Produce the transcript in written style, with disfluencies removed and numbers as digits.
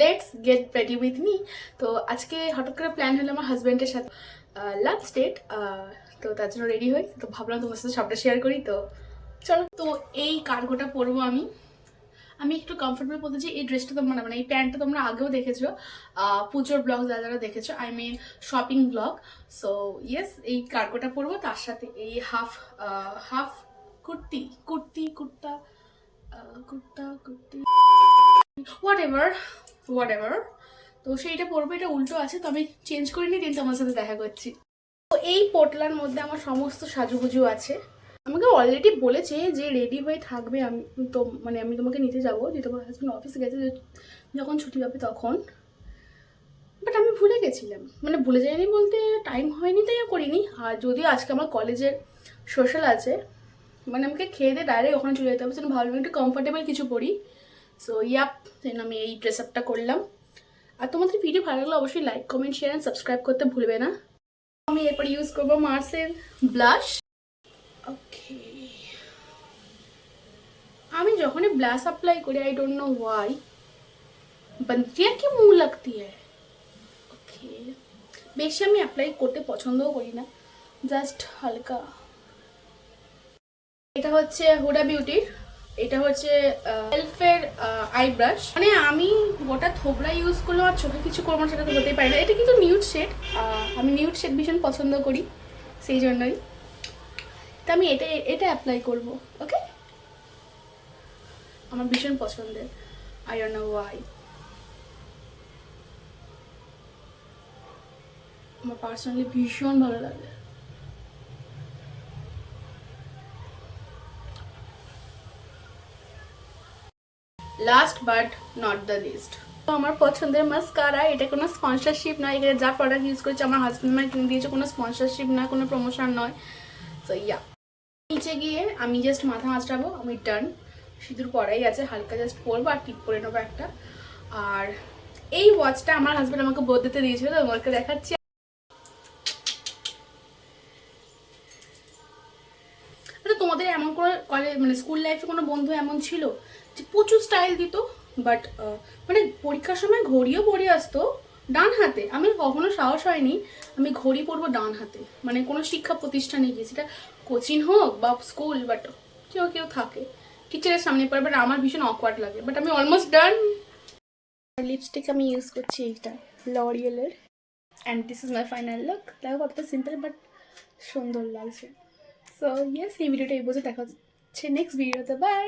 Let's get ready with me. তো আজকে হঠাৎ করে প্ল্যান হলো আমার হাজব্যান্ডের সাথে লাঞ্চ ডেট, তো তার জন্য রেডি হই। তো ভাবলাম তোমার সাথে সবটা শেয়ার করি। তো চলো, তো এই কার্গোটা পরবো আমি। আমি একটু কমফোর্টেবল বলতে চাই। এই ড্রেসটা তোমরা মানে এই প্যান্টটা তোমরা আগেও দেখেছো, পুজোর ব্লগ যারা যারা দেখেছো, I mean shopping blog. So yes, এই কার্গোটা পরবো, তার সাথে এই half half kurti kurti kurta kurta kurti whatever whatever. তো সেইটা পরবো, এটা উল্টো আছে, তো আমি চেঞ্জ করে নিই, দিন তোমার সাথে দেখা করছি। তো এই পোটলার মধ্যে আমার সমস্ত সাজুগুজু আছে। আমাকে অলরেডি বলেছে যে রেডি হয়ে থাকবে, আমি তো মানে আমি তোমাকে নিতে যাবো, যে তোমার হাজব্যান্ড অফিসে গেছে, যখন ছুটি পাবে তখন। বাট আমি ভুলে গেছিলাম, মানে ভুলে যাইনি বলতে টাইম হয়নি তাই করিনি। আর যদিও আজকে আমার কলেজের সোশ্যাল আছে, মানে আমাকে খেয়ে দিয়ে ডাইরেক্ট ওখানে চলে যেতে হবে, সেটা ভাবলাম একটু কমফোর্টেবল কিছু পরি। সো ইয়াপ, দেন আমি এই ড্রেস আপটা করলাম। আর তোমাদের ভিডিও ভালো লাগলে অবশ্যই like comment share and subscribe করতে ভুলবে না। আমি এরপর ইউজ করবো মার্সের ব্লাশ। ওকে, আমি যখনই ব্লাশ अप्लाई করি, আই ডোন্ট নো ওয়াই बनती है कि मुंह लगती है। ওকে, বেশি আমি অ্যাপ্লাই করতে পছন্দও করি না, জাস্ট হালকা। এটা হচ্ছে হুডা বিউটির, এটা হচ্ছে এলফের আই ব্রাশ। মানে আমি গোটা থোবরা ইউজ করলাম আর চোখে কিছু করবো না, সেটা তো হতেই পারে না। এটা কিন্তু নিউড শেড, আমি নিউড শেড ভীষণ পছন্দ করি, সেই জন্যই তো আমি এটা এটা অ্যাপ্লাই করবো। ওকে, আমার ভীষণ পছন্দের, আই ডোন্ট নো ওয়াই। আমার পার্সোনালি ভীষণ ভালো লাগে। Last but not the least, আমার পছন্দের মাস্কারা। এটা কোনো স্পন্সরশিপ নয়, এখানে যা প্রোডাক্ট ইউজ করেছে আমার হাজব্যান্ড আমায় কিনে দিয়েছে, কোনো স্পন্সরশিপ না, কোনো প্রমোশন নয়। সো ইয়া, নিচে গিয়ে আমি জাস্ট মাথা মাছটাবো, আমি ডান। সিঁদুর পরাই আছে, হালকা জাস্ট পরবো আর টিপ পরে নেবো একটা। আর এই ওয়াচটা আমার হাজব্যান্ড আমাকে বদলাতে দিয়েছিল, তোমাকে দেখাচ্ছি। তোমাদের এমন কোনো কলেজ মানে স্কুল লাইফে কোনো বন্ধু এমন ছিল যে প্রচুর স্টাইল দিত, বাট মানে পরীক্ষার সময় ঘড়িও পরে আসতো ডান হাতে? আমি কখনো সাহস হয়নি আমি ঘড়ি পরবো ডান হাতে, মানে কোনো শিক্ষা প্রতিষ্ঠানে গিয়ে, সেটা কোচিং হোক বা স্কুল। বাট কেউ কেউ থাকে টিচারের সামনে পড়ে, বাট আমার ভীষণ অকওয়ার্ড লাগে। বাট আমি অলমোস্ট ডান। লিপস্টিক আমি ইউজ করছি এইটা লরিয়েলের, and this is my final look. দেখো কতটা সিম্পল বাট সুন্দর লাগছে। সো ইয়েস, এই ভিডিওটা এই বসে দেখা হচ্ছে নেক্সট ভিডিওতে। বাই।